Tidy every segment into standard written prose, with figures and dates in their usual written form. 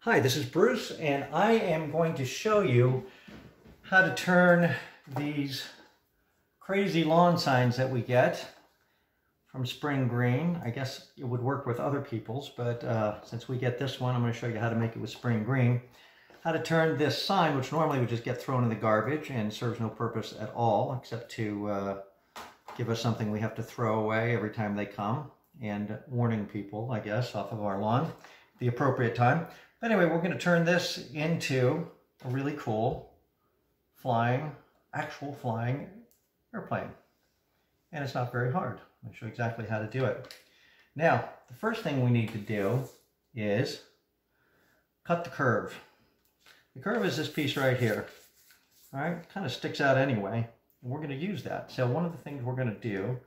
Hi, this is Bruce, and I am going to show you how to turn these crazy lawn signs that we get from Spring Green. I guess it would work with other people's, but since we get this one, I'm going to show you how to make it with Spring Green. How to turn this sign, which normally would just get thrown in the garbage and serves no purpose at all, except to give us something we have to throw away every time they come, and warning people, I guess, off of our lawn at the appropriate time. But anyway, we're going to turn this into a really cool actual flying airplane. And it's not very hard. I'll show you exactly how to do it. Now, the first thing we need to do is cut the curve. The curve is this piece right here. All right, it kind of sticks out anyway, and we're going to use that. So one of the things we're going to do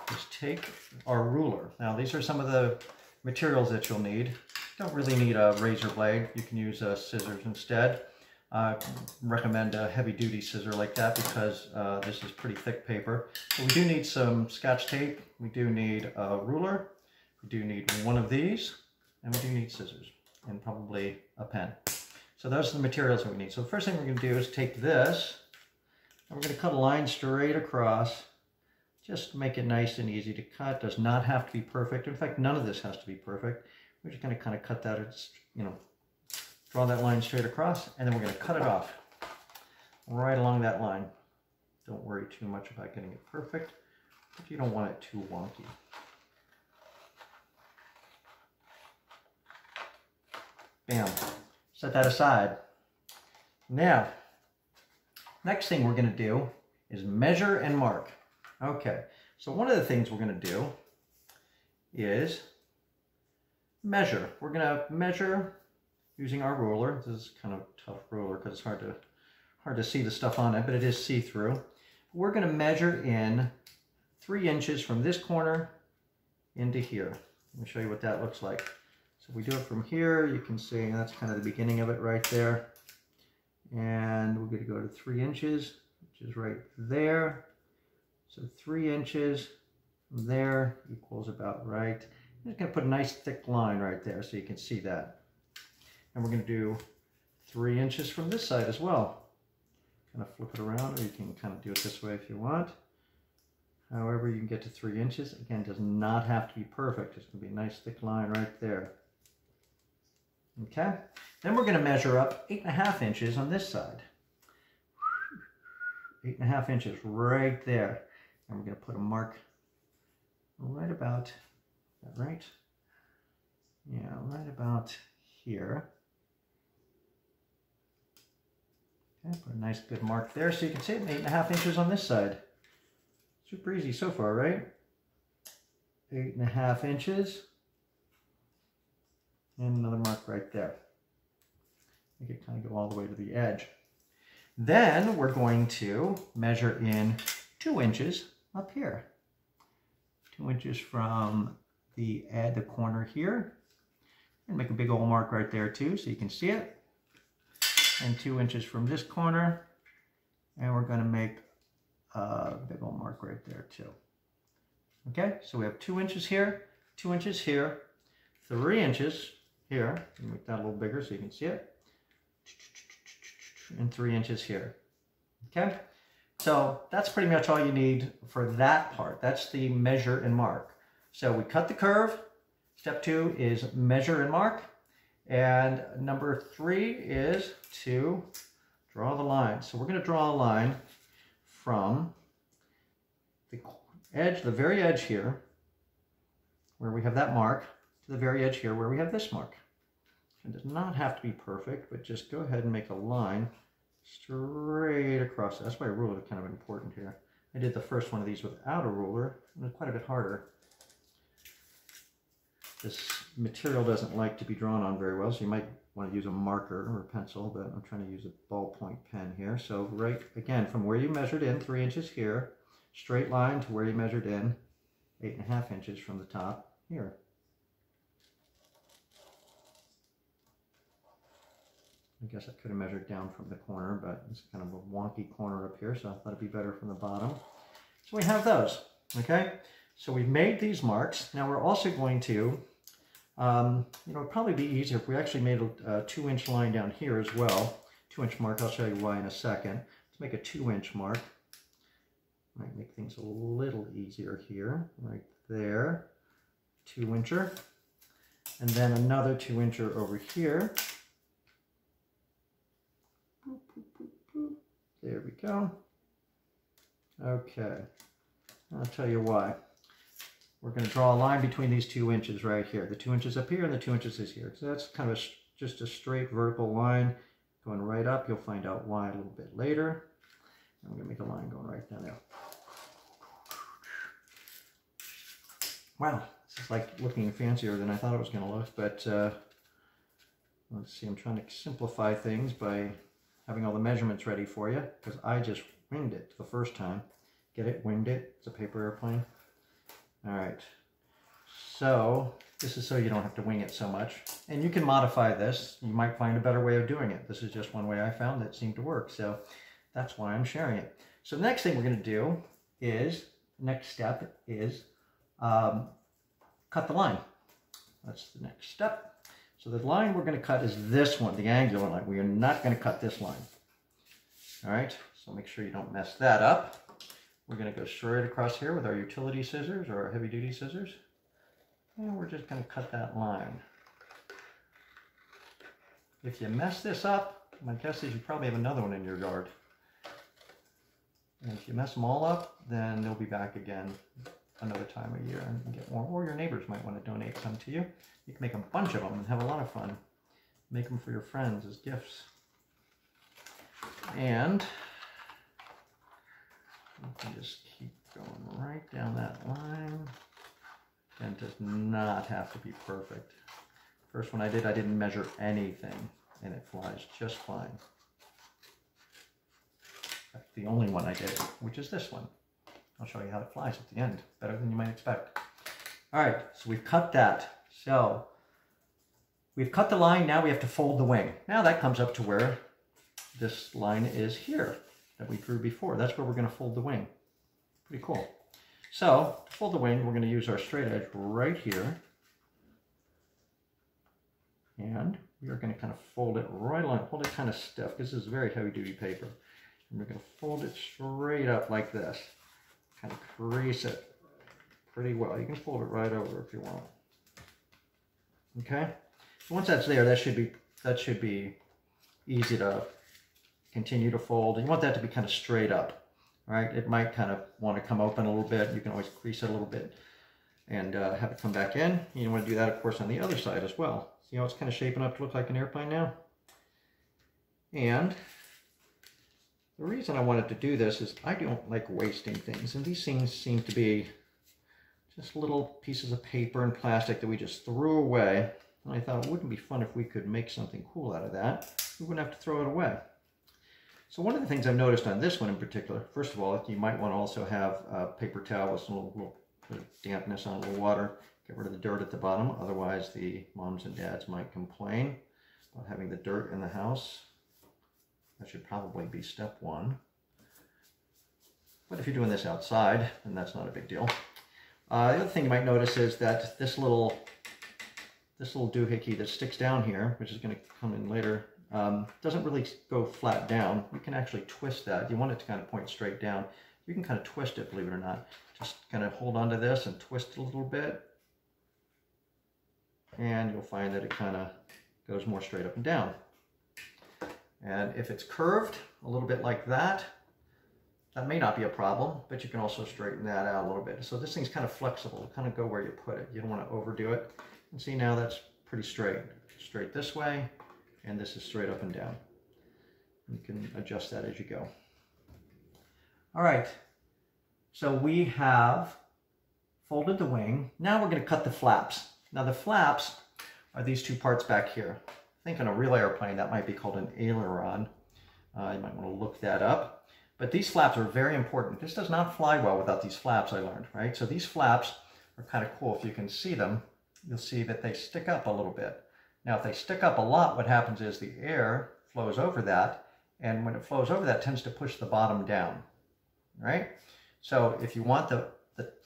is take our ruler. Now, these are some of the materials that you'll need. Don't really need a razor blade. You can use scissors instead. I recommend a heavy-duty scissor like that because this is pretty thick paper. But we do need some Scotch tape. We do need a ruler. We do need one of these, and we do need scissors and probably a pen. So those are the materials that we need. So the first thing we're going to do is take this, and we're going to cut a line straight across. Just to make it nice and easy to cut. Does not have to be perfect. In fact, none of this has to be perfect. We're just going to kind of cut that, draw that line straight across, and then we're going to cut it off right along that line. Don't worry too much about getting it perfect, but you don't want it too wonky. Bam. Set that aside. Now, next thing we're going to do is measure and mark. Okay, so one of the things we're going to do is measure. We're going to measure using our ruler. This is kind of a tough ruler because it's hard to see the stuff on it, but it is see-through. We're going to measure in 3 inches from this corner into here. Let me show you what that looks like. So if we do it from here, you can see that's kind of the beginning of it right there. And we're going to go to 3 inches, which is right there. So 3 inches from there equals about right. I'm just going to put a nice thick line right there so you can see that. And we're going to do 3 inches from this side as well. Kind of flip it around, or you can kind of do it this way if you want. However, you can get to 3 inches. Again, it does not have to be perfect. It's going to be a nice thick line right there. Okay? Then we're going to measure up 8.5 inches on this side. 8.5 inches right there. And we're going to put a mark right about, right? Yeah, right about here. Okay, put a nice good mark there so you can see it, 8.5 inches on this side. Super easy so far, right? 8.5 inches. And another mark right there. Make it kind of go all the way to the edge. Then we're going to measure in 2 inches up here. 2 inches from the corner here. And make a big old mark right there too so you can see it. And 2 inches from this corner. And we're going to make a big old mark right there too. Okay, so we have 2 inches here, 2 inches here, 3 inches here. Make that a little bigger so you can see it. And 3 inches here. Okay? So that's pretty much all you need for that part. That's the measure and mark. So we cut the curve. Step 2 is measure and mark. And number 3 is to draw the line. So we're going to draw a line from the edge, the very edge here, where we have that mark, to the very edge here where we have this mark. It does not have to be perfect, but just go ahead and make a line straight across. That's why a ruler is kind of important here. I did the first one of these without a ruler. It was quite a bit harder. This material doesn't like to be drawn on very well, so you might want to use a marker or a pencil, but I'm trying to use a ballpoint pen here. So right, again, from where you measured in, 3 inches here, straight line to where you measured in, 8.5 inches from the top here. I guess I could have measured down from the corner, but it's kind of a wonky corner up here, so I thought it'd be better from the bottom. So we have those, okay? So we've made these marks. Now we're also going to It'd probably be easier if we actually made a 2-inch line down here as well. 2-inch mark, I'll show you why in a second. Let's make a 2-inch mark. Might make things a little easier here, right there. 2-incher. And then another 2-incher over here. Boop, boop, boop, boop. There we go. Okay. I'll tell you why. We're going to draw a line between these 2 inches right here. The 2 inches up here and the 2 inches is here. So that's kind of just a straight vertical line going right up. You'll find out why a little bit later. And we're going to make a line going right down there. Wow, this is like looking fancier than I thought it was going to look. But let's see, I'm trying to simplify things by having all the measurements ready for you, because I just winged it the first time. Get it? Winged it? It's a paper airplane. All right, so this is so you don't have to wing it so much. And you can modify this. You might find a better way of doing it. This is just one way I found that seemed to work, so that's why I'm sharing it. So the next thing we're going to do is, next step is cut the line. That's the next step. So the line we're going to cut is this one, the angular line. We are not going to cut this line. All right, so make sure you don't mess that up. We're going to go straight across here with our utility scissors or our heavy duty scissors. And we're just going to cut that line. If you mess this up, my guess is you probably have another one in your yard. And if you mess them all up, then they'll be back again another time a year and get more. Or your neighbors might want to donate some to you. You can make a bunch of them and have a lot of fun. Make them for your friends as gifts. And you can just keep going right down that line. And it does not have to be perfect. First one I did, I didn't measure anything, and it flies just fine. That's the only one I did, which is this one. I'll show you how it flies at the end, better than you might expect. All right, so we've cut that. So we've cut the line, now we have to fold the wing. Now that comes up to where this line is here that we drew before. That's where we're going to fold the wing. Pretty cool. So to fold the wing, we're going to use our straight edge right here. And we are going to kind of fold it right along, hold it kind of stiff, because this is very heavy duty paper. And we're going to fold it straight up like this. Kind of crease it pretty well. You can fold it right over if you want. Okay? So once that's there, that should be easy to continue to fold. You want that to be kind of straight up. Right? It might kind of want to come open a little bit. You can always crease it a little bit and have it come back in. You want to do that, of course, on the other side as well. See how it's kind of shaping up to look like an airplane now? And the reason I wanted to do this is I don't like wasting things. And these things seem to be just little pieces of paper and plastic that we just threw away. And I thought it wouldn't be fun if we could make something cool out of that. We wouldn't have to throw it away. So one of the things I've noticed on this one in particular, first of all, you might want to also have a paper towel with some little bit of dampness on, a little water. Get rid of the dirt at the bottom. Otherwise, the moms and dads might complain about having the dirt in the house. That should probably be step one. But if you're doing this outside, then that's not a big deal. The other thing you might notice is that this little doohickey that sticks down here, which is going to come in later, doesn't really go flat down. You can actually twist that. You want it to kind of point straight down. You can kind of twist it, believe it or not. Just kind of hold onto this and twist it a little bit. And you'll find that it kind of goes more straight up and down. And if it's curved a little bit like that, that may not be a problem, but you can also straighten that out a little bit. So this thing's kind of flexible, kind of go where you put it. You don't want to overdo it. And see, now that's pretty straight. Straight this way, and this is straight up and down. You can adjust that as you go. All right, so we have folded the wing. Now we're going to cut the flaps. Now the flaps are these two parts back here. I think on a real airplane that might be called an aileron. You might want to look that up. But these flaps are very important. This does not fly well without these flaps, I learned, right? So these flaps are kind of cool. If you can see them, you'll see that they stick up a little bit. Now, if they stick up a lot, what happens is the air flows over that, and when it flows over that, it tends to push the bottom down, right? So if you want the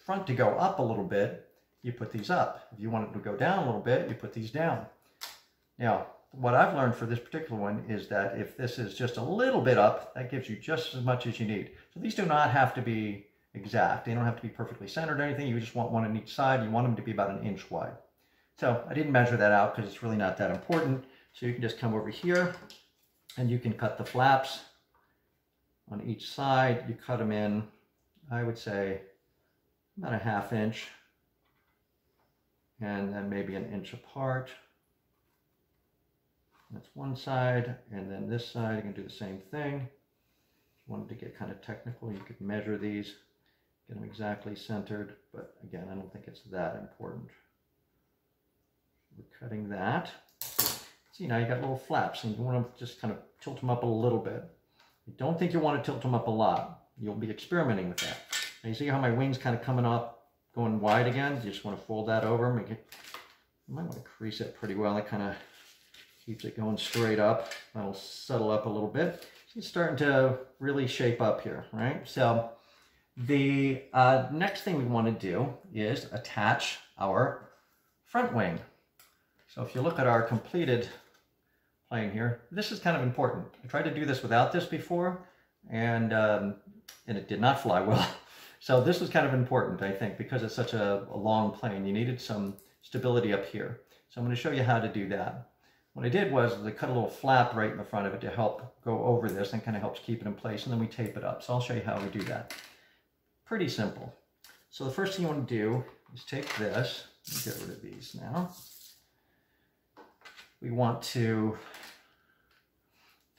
front to go up a little bit, you put these up. If you want it to go down a little bit, you put these down. Now, what I've learned for this particular one is that if this is just a little bit up, that gives you just as much as you need. So these do not have to be exact. They don't have to be perfectly centered or anything. You just want one on each side. You want them to be about 1 inch wide. So I didn't measure that out because it's really not that important. So you can just come over here and you can cut the flaps on each side. You cut them in, I would say, about 1/2 inch and then maybe 1 inch apart. That's one side, and then this side you can do the same thing. If you wanted to get kind of technical, you could measure these, get them exactly centered, but again, I don't think it's that important. We're cutting that. See, now you got little flaps, and you want to just kind of tilt them up a little bit. I don't think you want to tilt them up a lot. You'll be experimenting with that. Now you see how my wing's kind of coming up, going wide again? You just want to fold that over, make it, you might want to crease it pretty well. That kind of keeps it going straight up. That'll settle up a little bit. It's starting to really shape up here, right? So the next thing we want to do is attach our front wing. So if you look at our completed plane here, this is kind of important. I tried to do this without this before, and it did not fly well. So this is kind of important, I think, because it's such a long plane. You needed some stability up here. So I'm going to show you how to do that. What I did was I cut a little flap right in the front of it to help go over this and kind of helps keep it in place, and then we tape it up. So I'll show you how we do that. Pretty simple. So the first thing you want to do is take this. Let me get rid of these now. We want to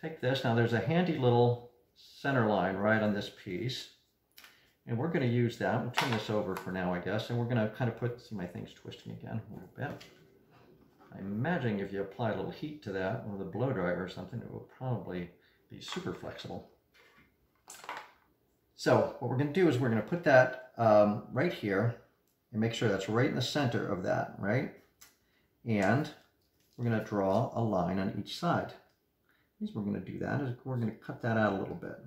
take this. Now there's a handy little center line right on this piece, and we're going to use that. We'll turn this over for now, I guess, and we're going to kind of put, see my thing's twisting again a little bit. I imagine if you apply a little heat to that with a blow dryer or something, it will probably be super flexible. So what we're going to do is we're going to put that right here and make sure that's right in the center of that, right? And we're going to draw a line on each side. The reason we're going to do that is we're going to cut that out a little bit.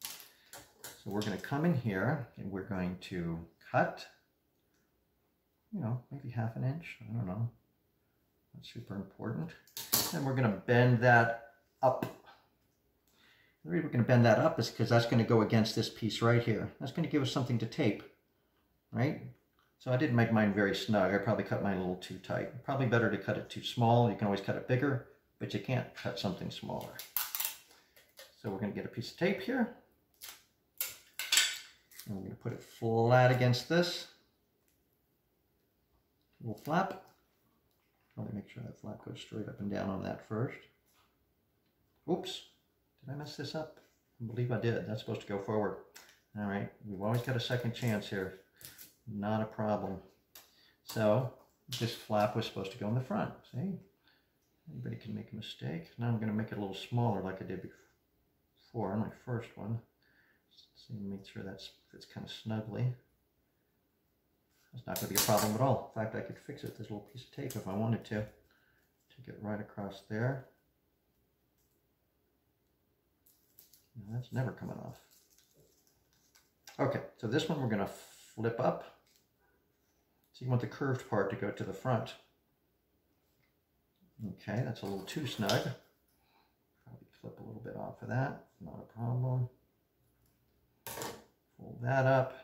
So we're going to come in here and we're going to cut, you know, maybe 1/2 inch, I don't know. That's super important. Then we're going to bend that up. The reason we're going to bend that up is because that's going to go against this piece right here. That's going to give us something to tape, right? So I didn't make mine very snug. I probably cut mine a little too tight. Probably better to cut it too small. You can always cut it bigger, but you can't cut something smaller. So we're going to get a piece of tape here. And we're going to put it flat against this little flap. Probably make sure that flap goes straight up and down on that first. Oops, did I mess this up? I believe I did. That's supposed to go forward. All right, we've always got a second chance here. Not a problem. So this flap was supposed to go in the front. See, anybody can make a mistake. Now I'm going to make it a little smaller like I did before on my first one. See, make sure that fits kind of snugly. It's not going to be a problem at all. In fact, I could fix it with this little piece of tape if I wanted to. Take it right across there. Now, that's never coming off. Okay, so this one we're going to flip up. So you want the curved part to go to the front. Okay, that's a little too snug. Probably flip a little bit off of that. Not a problem. Fold that up.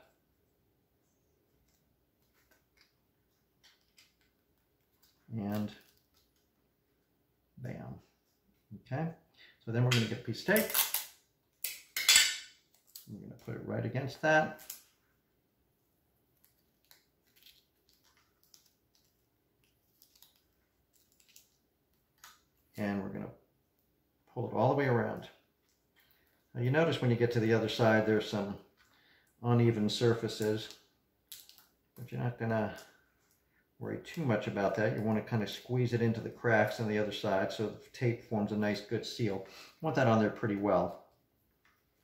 And bam. Okay, so then we're going to get a piece of tape. We're going to put it right against that. And we're going to pull it all the way around. Now you notice when you get to the other side there's some uneven surfaces, but you're not going to worry too much about that. You want to kind of squeeze it into the cracks on the other side so the tape forms a nice good seal. You want that on there pretty well.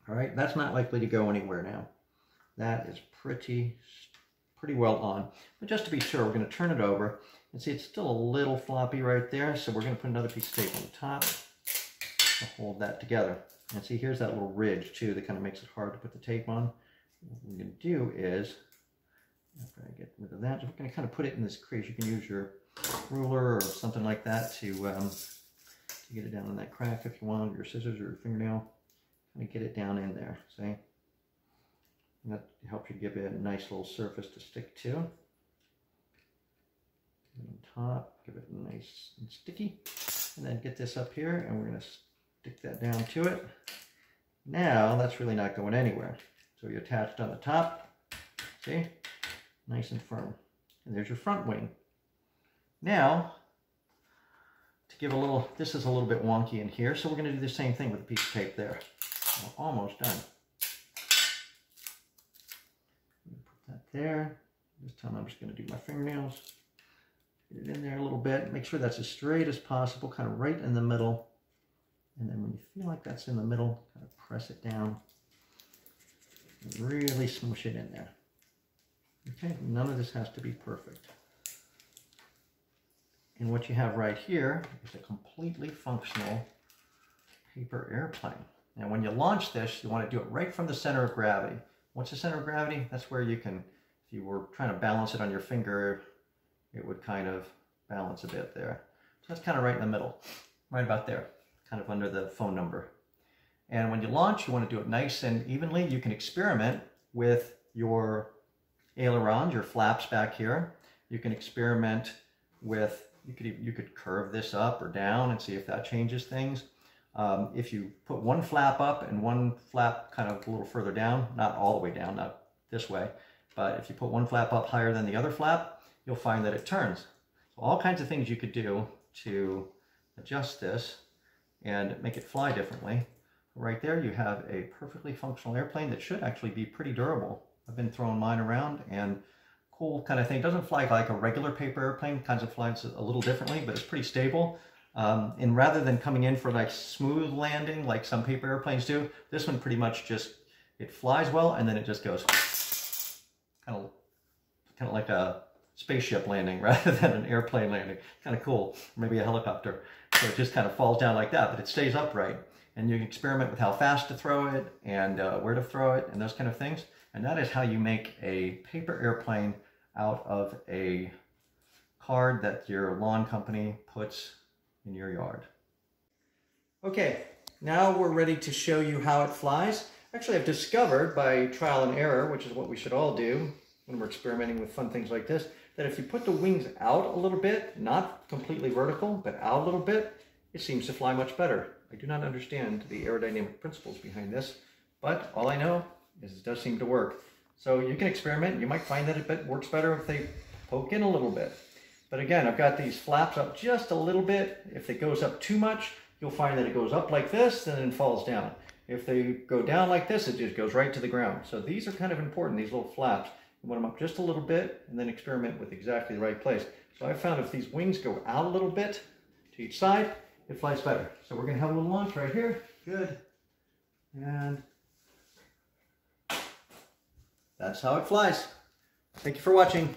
All right, that's not likely to go anywhere now. That is pretty well on. But just to be sure, we're going to turn it over. And see, it's still a little floppy right there, so we're going to put another piece of tape on the top to hold that together. And see, here's that little ridge too that kind of makes it hard to put the tape on. What we're going to do is After I get rid of that, we're going to kind of put it in this crease. You can use your ruler or something like that to get it down in that crack if you want, your scissors or your fingernail. Kind of get it down in there, see? And that helps you give it a nice little surface to stick to. On top, give it nice and sticky. And then get this up here, and we're going to stick that down to it. Now, that's really not going anywhere. So you attached on the top, see? Nice and firm. And there's your front wing. Now, to give a little, this is a little bit wonky in here, so we're going to do the same thing with a piece of tape there. We're almost done. Put that there. This time I'm just going to do my fingernails. Get it in there a little bit. Make sure that's as straight as possible, kind of right in the middle. And then when you feel like that's in the middle, kind of press it down. And really smoosh it in there. Okay, none of this has to be perfect. And what you have right here is a completely functional paper airplane. Now when you launch this, you want to do it right from the center of gravity. What's the center of gravity? That's where you can, if you were trying to balance it on your finger, it would kind of balance a bit there. So that's kind of right in the middle, right about there, kind of under the phone number. And when you launch, you want to do it nice and evenly. You can experiment with your ailerons, your flaps back here. You can experiment with, you could curve this up or down and see if that changes things. If you put one flap up and one flap kind of a little further down, not all the way down, not this way, but if you put one flap up higher than the other flap, you'll find that it turns. So all kinds of things you could do to adjust this and make it fly differently. Right there you have a perfectly functional airplane that should actually be pretty durable. I've been throwing mine around, and cool kind of thing. It doesn't fly like a regular paper airplane, kind of flies a little differently, but it's pretty stable. And rather than coming in for like smooth landing like some paper airplanes do, this one pretty much just, it flies well and then it just goes kind of like a spaceship landing rather than an airplane landing. Kind of cool, maybe a helicopter. So it just kind of falls down like that, but it stays upright. And you can experiment with how fast to throw it and where to throw it and those kind of things. And that is how you make a paper airplane out of a card that your lawn company puts in your yard. Okay, now we're ready to show you how it flies. Actually, I've discovered by trial and error, which is what we should all do when we're experimenting with fun things like this, that if you put the wings out a little bit, not completely vertical, but out a little bit, it seems to fly much better. I do not understand the aerodynamic principles behind this, but all I know is it does seem to work. So you can experiment. You might find that it works better if they poke in a little bit. But again, I've got these flaps up just a little bit. If it goes up too much, you'll find that it goes up like this and then falls down. If they go down like this, it just goes right to the ground. So these are kind of important, these little flaps. You want them up just a little bit and then experiment with exactly the right place. So I found if these wings go out a little bit to each side, it flies better. So we're going to have a little launch right here. Good. And that's how it flies. Thank you for watching.